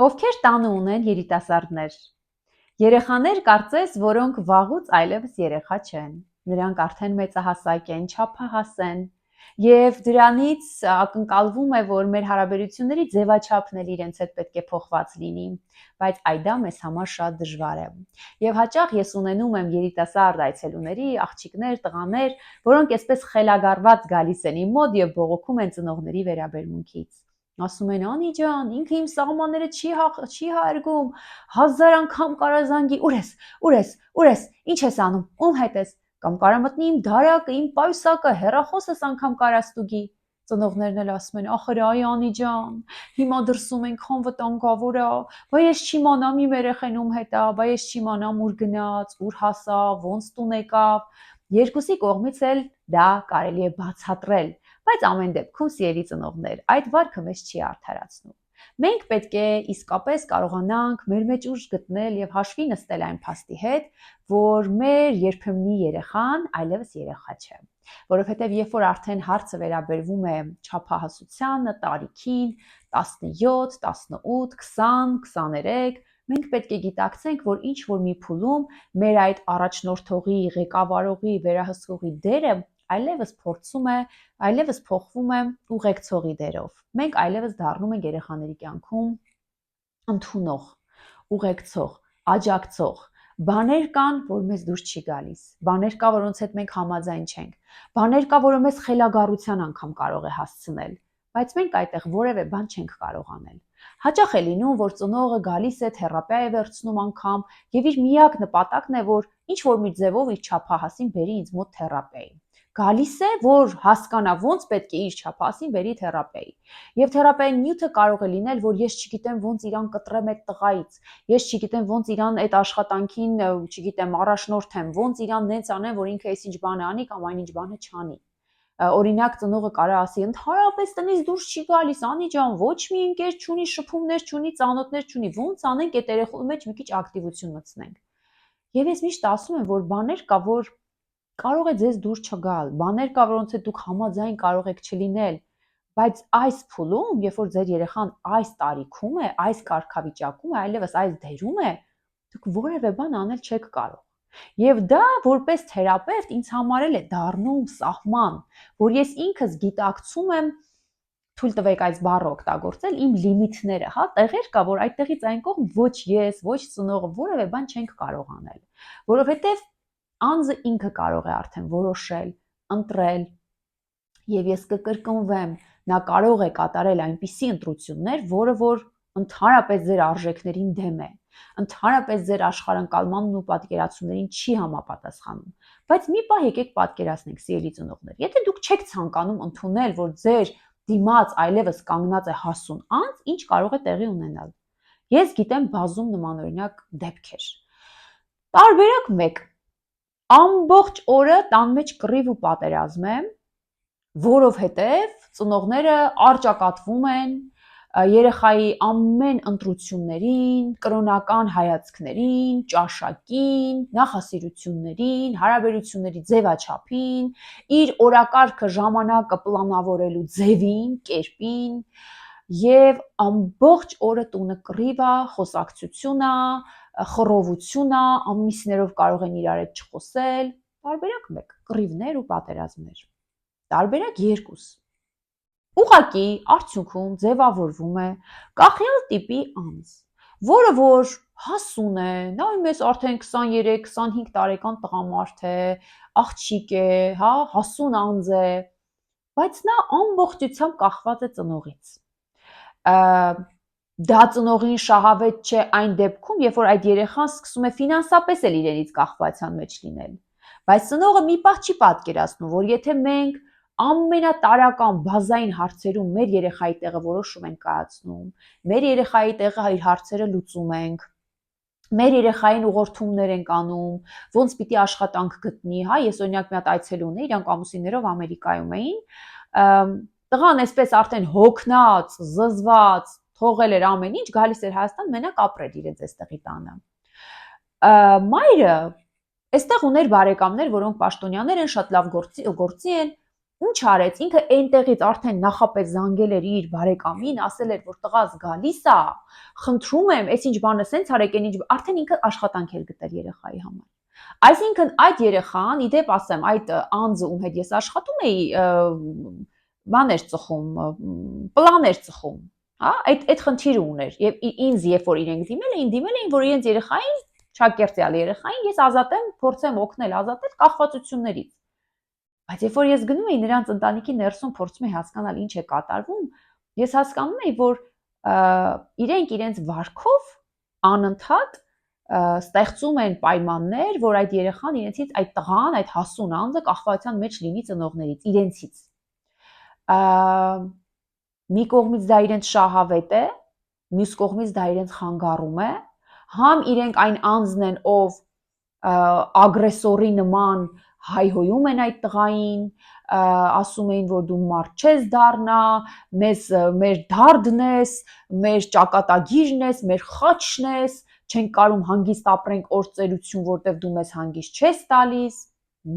Ովքեր տանը ունեն երիտասարդներ։ Երեխաներ կարծես, որոնք վաղուց այլևս երեխա չեն։ Նրանք արդեն մեծահասակ են, չափահաս են, եւ դրանից ակնկալվում է, որ մեր հարաբերությունների ձևաչափն էլ իրենց հետ պետք է փոխված լինի, բայց այդա մեզ համար շատ դժվար է։ Եվ հաճախ ես ունենում եմ երիտասարդ այցելուների, աղջիկներ, տղաներ, որոնք այսպես խելագարված գալիս են իմ մոտ եւ բողոքում են ծնողների վերաբերմունքից։ Ասում են Անի ջան, ինքը իմ սահմանները չի հարգում, 1000 անգամ կարա զանգի, ուր ես, ինչ ես անում, ում հետ ես, կամ կարա մտնի իմ դարակը, իմ պայուսակը, հեռախոսս անգամ կարա ստուգի։ Ծնողներն էլ ասում են, ախր այ Անի ջան, հիմա դրսում այնքան վտանգավոր է, բա ես չիմանամ իմ երեխան ում հետ է, բա ես չիմանամ ուր գնաց, ուր հասավ, ոնց տուն եկավ։ Երկուսի կողմից էլ դա կարելի է բացատրել, բայց ամեն դեպքում սիրելի ծնողներ, այդ վարքը մեզ չի արդարացնում։ Մենք պետք է իսկապես կարողանանք մեր մեջ ուժ գտնել եւ հաշվի նստել այն փաստի հետ, որ մեր երբեմնի երեխան այլևս երեխա չէ, որովհետեւ երբ որ արդեն հարցը վերաբերվում է չափահասությանը, տարիքին, 17, 18, 20, 23, մենք պետք է գիտակցենք, որ ինչ որ մի փուլում մեր այդ առաջնորդողի, ղեկավարողի, վերահսկողի դերը այլևս փոխվում է ուղեկցողի դերով։ Մենք այլևս դառնում ենք երեխաների կյանքում ընդունող, ուղեկցող, աջակցող։ Բաներ կան, որ մեզ դուր չի գալիս։ Բաներ կա, որոնց հետ մենք համաձայն չենք։ Բաներ կա, որը մեզ խելագարության անգամ կարող է հասցնել, բայց մենք այդտեղ որևէ բան չենք կարող անել։ Հաճախ է լինում, որ ծնողը գալիս է, թերապիա է վերցնում անգամ, եւ իր միակ նպատակն է, որ ինչ որ մի ձևով իր չափահասին բերի ինձ մոտ թերապիայի։ Գալիս է, որ հասկանա ոնց պետք է իր չափահասին բերի թերապիայի։ Եվ թերապիայի նյութը կարող է լինել, որ ես չգիտեմ ոնց իրան կտրեմ այդ տղայից, ես չգիտեմ ոնց իրան այդ աշխատանքին, չգիտեմ, առաջնորդեմ, ոնց իրան նենց անեմ, որ ինքը այսինչ բանը անի կամ այնինչ բանը չանի։ Օրինակ ծնողը կարա ասի, ընդհանրապես տնից դուրս չի գալիս, Անի ջան, ոչ մի ընկեր չունի, շփումներ չունի, ծանոթներ չունի, ոնց անենք այդ երեխայի մեջ մի քիչ ակտիվություն մտցնենք։ Եվ ես միշտ ասում եմ, որ բաներ կա, որ կարող է ձեզ դուր չգալ, բաներ կա, որոնց հետ դուք համաձայն կարող եք չլինել, բայց այս փուլում, երբ որ ձեր երեխան այս տարիքում է, այս կարգավիճակում է, այլևս այս դերում է, դուք որևէ բան անել չեք կարող։ Եվ դա որպես թերապևտ ինձ համար էլ է դառնում սահման, որ ես ինքս գիտակցում եմ, թույլ տվեք այս բառը օգտագործել, իմ լիմիտները, հա, տեղեր կա, որ այդտեղից այն կողմ ոչ ես, ոչ ծնողը որևէ բան չենք կարող անել, որովհետև անձը ինքը կարող է արդեն որոշել, ընտրել, եւ ես կկրկնվեմ, նա կարող է կատարել այնպիսի ընտրություններ, որը որ ընդհանրապես ձեր արժեքներին դեմ է, ընդհանրապես ձեր աշխարհընկալմանն ու պատկերացումներին չի համապատասխանում։ Բայց մի պահ եկեք պատկերացնենք, սիրելի ծնողներ, եթե դուք չեք ցանկանում ընդունել, որ ձեր դիմաց այլևս կանգնած է հասուն անձ, ինչ կարող է տեղի ունենալ։ Ես գիտեմ բազում նմանօրինակ դեպքեր։ Տարբերակ 1. Ամբողջ օրը տան մեջ կռիվ ու պատերազմ է, որովհետև ծնողները արճակատվում են երեխայի ամեն ընտրություններին, կրոնական հայացքներին, ճաշակին, նախասիրություններին, հարաբերությունների ձևաչափին, իր օրակարգը ժամանակը պլանավորելու ձևին, կերպին, եւ ամբողջ օրը տունը կռիվ է, խոսակցություն է, խռովություն է, ամիսներով կարող են իրար հետ չխոսել։ Տարբերակ 1. Կռիվներ ու պատերազմներ։ Տարբերակ 2. Ուղղակի արդյունքում ձևավորվում է կախյալ տիպի անձ, որը որ հասուն է, նա մեզ արդեն 23-25 տարեկան տղամարդ է, աղջիկ է, հա, հասուն անձ է, բայց նա ամբողջությամբ կախված է ծնողից։ Դա ծնողին շահավետ չէ այն դեպքում, երբ որ այդ երեխան սկսում է ֆինանսապես էլ իրենից կախվածության մեջ լինել։ Բայց ծնողը մի պահ չի պատկերացնում, որ եթե մենք ամենատարրական բազային հարցերում մեր երեխայի տեղը որոշում ենք կայացնում, մեր երեխայի տեղը իր հարցերը լուծում ենք, մեր երեխային ուղղորդումներ ենք անում, ոնց պիտի աշխատանք գտնի, հա, ես օրինակ մի հատ այցելու ունեի, իրանք ամուսիններով Ամերիկայում էին, տղան այսպես արդեն հոգնած, զզված, թողել էր ամեն ինչ, գալիս էր Հայաստան, մենակ ապրել իրենց այստեղի տանը։ Մայրը այստեղ ուներ բարեկամներ, որոնք պաշտոնյաներ են, շատ լավ գործի են, Ինչ արեց, ինքը այնտեղից արդեն նախապես զանգել էր իր բարեկամին, ասել էր, որ տղաս գալիս է, խնդրում եմ, այսինչ բանը սենց արեք, այնինչ արդեն ինքը աշխատանք էր գտել երեխայի համար։ Այսինքն այդ երեխան, իդեպ ասեմ, այդ անձը, ում հետ ես աշխատում էի, բաներ ծխում, պլաներ ծխում, հա, այդ խնդիրը ուներ եւ ինձ երբ որ իրենք դիմել էին, որ իրենց երեխային, չակերտյալ երեխային ես ազատեմ, փորձեմ օգնել ազատել կախվածություններից։ Բայց երբ որ ես գնում էի նրանց ընտանիքի ներսում փորձում էի հասկանալ ինչ է կատարվում, ես հասկանում էի, որ իրենք իրենց վարքով անընդհատ ստեղծում են պայմաններ, որ այդ երեխան իրենցից այդ տղան, այդ հասուն անձը կախվածության մեջ լինի ծնողներից, իրենցից։ Մի կողմից դա իրենց շահավետ է, մյուս կողմից դա իրենց խանգարում է, համ իրենք այն անձն են, ով ագրեսորի նման հայհոյում են այդ տղային, ասում էին, որ դու մարդ չես դառնա, մեր դարդն ես, մեր ճակատագիրն ես, մեր խաչն ես, չենք կարում հանգիստ ապրենք օրծերություն, որտեղ դու մեզ հանգիստ չես տալիս։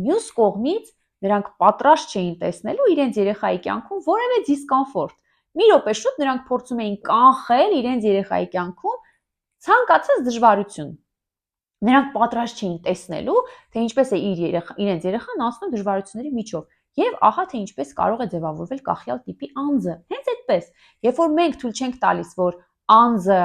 Մյուս կողմից նրանք պատրաստ չէին տեսնելու իրենց երեխայի կյանքում որևէ դիսկոմֆորտ։ Մի րոպե շուտ նրանք փորձում էին կանխել իրենց երեխայի կյանքում ցանկացած դժվարություն։ Նրանք պատրաստ չէին տեսնելու, թե ինչպես է իրենց երեխան անցնում դժվարությունների միջով, եւ ահա թե ինչպես կարող է ձևավորվել կախյալ տիպի անձը։ Հենց այդպես, երբ որ մենք թույլ չենք տալիս, որ անձը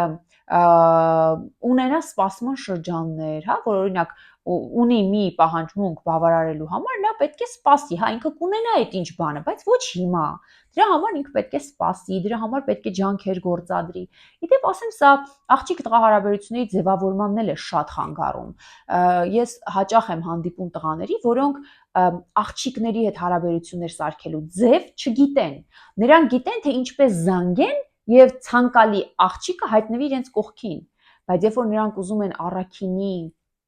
ունենա սպասման շրջաններ, հա, որ օրինակ ունի մի պահանջմունք բավարարելու համար, նա պետք է սպասի, հա, ինքը կունենա այդ ինչ բանը, բայց ոչ հիմա։ Դրա համար ինքը պետք է սպասի, դրա համար պետք է ջանքեր գործադրի։ Իդեպ ասեմ, սա աղջիկ-տղա հարաբերությունների ձևավորմանն էլ է շատ խանգարում։ Ես հաճախ եմ հանդիպում տղաների, որոնք աղջիկների հետ հարաբերություններ սարքելու ձև չգիտեն։ Նրանք գիտեն, թե ինչպես զանգեն եւ ցանկալի աղջիկը հայտնվի իրենց կողքին, բայց երբ որ նրանք ուզում են առաքինի,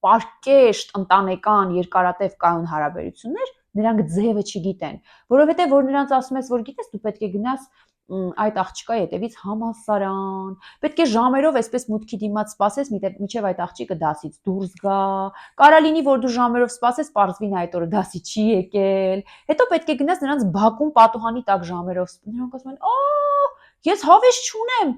պարկեշտ, ընտանեկան, երկարատև կայուն հարաբերություններ, նրանք ձևը չգիտեն, որովհետեւ որ նրանց ասում ես, որ գիտես, դու պետք է գնաս այդ աղջկայի հետևից համալսարան, պետք է ժամերով այսպես մուտքի դիմաց սպասես, մինչև այդ աղջիկը դասից դուրս գա, կարա լինի, որ դու ժամերով սպասես, պարզվի նա այդ օրը դասի չի եկել, հետո պետք է գնաս նրանց բակում պատուհանի տակ ժամերով, նրանք ասում են, ես հավես չունեմ,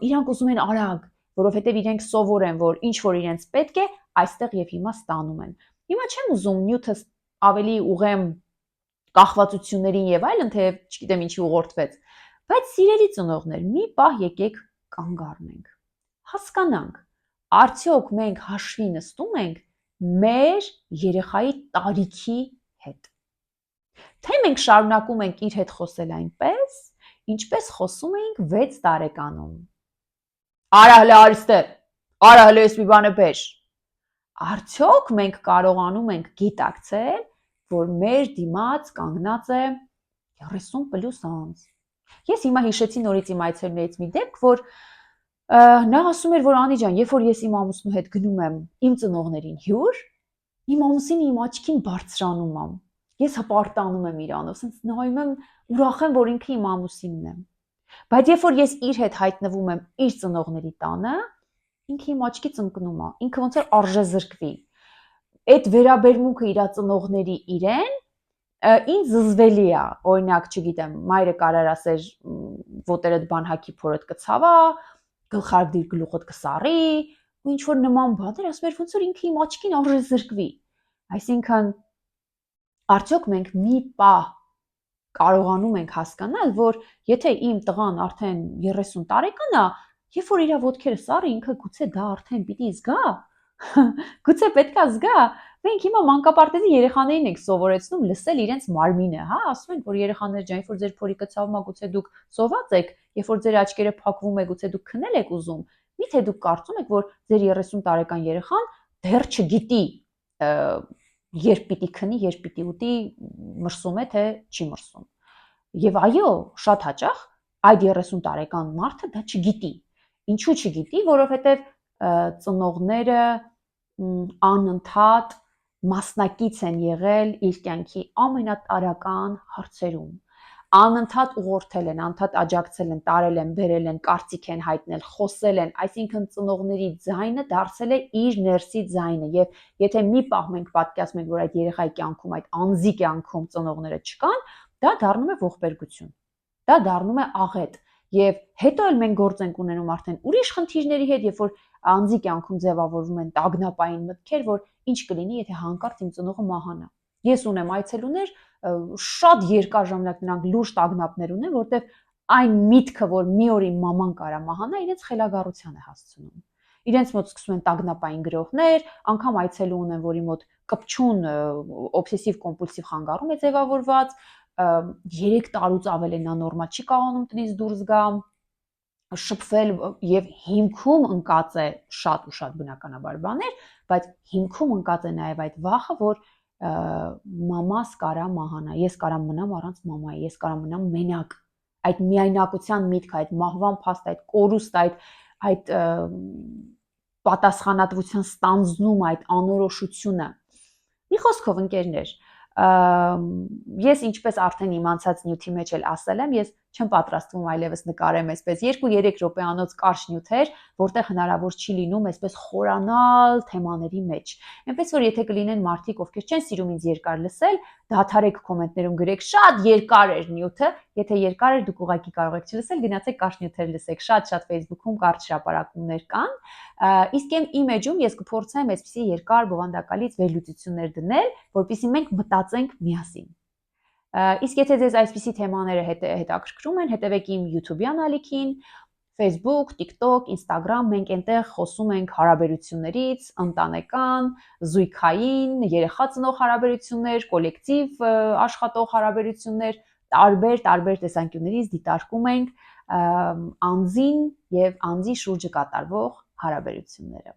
իրանք ուզում են արագ, որովհետև իրենք սովոր են, որ ինչ որ իրենց պետք է, այստեղ եւ հիմա ստանում են։ Հիմա չեմ ուզում նյութը ավելի ուղեմ կախվածություններին եւ այլն, թե չգիտեմ ինչի ուղղորդվեց, բայց սիրելի ծնողներ, մի պահ եկեք կանգ առնենք։ Հասկանանք, արդյոք մենք հաշվի նստում ենք մեր երեխայի տարիքի հետ։ Թե մենք շարունակում ենք իր հետ խոսել այնպես, ինչպես խոսում էինք 6 տարեկանում։ Արա հələ արստեղ, արա հələ ես մի բանը բեր։ Արդյոք մենք կարողանում ենք գիտակցել, որ մեր դիմաց կանգնած է 30+ անձ։ Ես հիմա հիշեցի նորից իմ այցելուներից մի դեպք, որ նա ասում էր, որ Անի ջան, երբ որ ես իմ ամուսնու հետ գնում եմ իմ ծնողներին հյուր, իմ ամուսինը իմ աչքին բարձրանում է։ Ես հպարտանում եմ իրանով, ասենց նայում եմ, ուրախ եմ, որ ինքը իմ ամուսինն է։ Բայց երբ որ ես իր հետ հայտնվում եմ իր ծնողների տանը, ինքը իմ աչքից ընկնում է, ինքը ոնց որ արժե զրկվի։ Այդ վերաբերմունքը իր ծնողների իրեն ինձ զզվելի է, օրինակ, չգիտեմ, մայրը կարար ասեր ոտերդ բան հակի փորդ կցավա, գլխարդիր գլուխդ կսարի, ու ինչ որ նման բաներ, ասում էր ոնց որ ինքը իմ աչքին արժե զրկվի։ Այսինքն արդյոք մենք մի պահ կարողանում ենք հասկանալ, որ եթե իմ տղան արդեն 30 տարեկան է, երբ որ իր ոտքերը սառի, ինքը գուցե դա արդեն պիտի զգա, գուցե պետքա զգա։ Մենք հիմա մանկապարտեզի երեխաներին ենք սովորեցնում լսել իրենց մարմինը, հա, ասում են, որ երեխաներ ջան, երբ որ ձեր փորիկը ցավում է, գուցե դուք սոված եք, երբ որ ձեր աչքերը փակվում է, գուցե դուք քնել եք ուզում։ Միթե դուք կարծում եք, որ ձեր 30 տարեկան երեխան դեռ չգիտի երբ պիտի քնի, երբ պիտի ուտի, մրսում է թե չի մրսում։ Եվ այո, շատ հաճախ այդ 30 տարեկան մարդը դա չգիտի։ Ինչու չգիտի, որովհետև ծնողները անընդհատ մասնակից են եղել իր կյանքի ամենատարրական հարցերում, անընդհատ ուղղորդել են, անընդհատ աջակցել են, տարել են, բերել են, կարծիք են հայտնել, խոսել են, այսինքն ծնողների ձայնը դարձել է իր ներսի ձայնը, եւ եթե մի պահ մենք պատկերացնենք, որ այդ երեխայի կյանքում, այդ անձի կյանքում ծնողները չկան, դա դառնում է ողբերգություն, դա դառնում է աղետ, եւ հետո էլ մենք գործ ենք ունենում արդեն ուրիշ խնդիրների հետ, երբ որ անձի կյանքում ձևավորվում են տագնապային մտքեր, որ ինչ կլինի, եթե հանկարծ իմ ծնողը մահանա։ Ես ունեմ այցելուներ, շատ երկար ժամանակ նրանք լուրջ տագնապներ ունեն, որտեղ այն միտքը, որ մի օր իմ մաման կարա մահանա, իրենց խելագարության է հասցնում։ Իրենց մոտ սկսում են տագնապային գրոհներ, անգամ այցելու ունեն, որի մոտ կպչուն օբսեսիվ կոմպուլսիվ խանգարում է ձևավորված, 3 տարուց ավել է նա նորմալ չի կարողանում տնից դուրս գա, շփվել եւ հիմքում ընկած է շատ ու շատ բնականաբար բաներ, բայց հիմքում ընկած է նաեւ այդ վախը, որ մամաս կարա մահանա, ես կարամ մնամ առանց մամայի, ես կարամ մնամ մենակ։ Այդ միայնակության միտքը, այդ մահվան փաստ, այդ կորուստ, այդ պատասխանատվության ստանձնում, այդ անորոշությունը։ Մի խոսքով ընկերներ, ես ինչպես արդեն իմացած նյութի մեջ էլ ասել եմ, ես չեմ պատրաստվում այլևս նկարեմ այսպես 2-3 րոպեանոց կարճ նյութեր, որտեղ հնարավոր չի լինում այսպես խորանալ թեմաների մեջ։ Այնպես որ եթե կլինեն մարդիկ, ովքեր չեն սիրում ինձ երկար լսել, դադարեք կոմենտներում գրեք շատ երկար էր նյութը, եթե երկար էր դուք ուղղակի կարող եք չլսել, գնացեք կարճ նյութեր լսեք, շատ Facebook-ում կարճ հրապարակումներ կան։ Իսկ իմ էջում ես կփորձեմ այսպիսի երկար բովանդակալից վերլուծություններ դնել, որպեսզի մենք մտածենք միասին։ Իսկ եթե ձեզ այսպիսի թեմաները հետաքրքրում են, հետևեք իմ YouTube-յան ալիքին, Facebook, TikTok, Instagram, մենք այնտեղ խոսում ենք հարաբերություններից, ընտանեկան, զույգային, երեխա ծնող հարաբերություններ, կոլեկտիվ աշխատող հարաբերություններ, տարբեր տեսանկյուններից դիտարկում ենք անձին եւ անձի շուրջը կատարվող հարաբերությունները։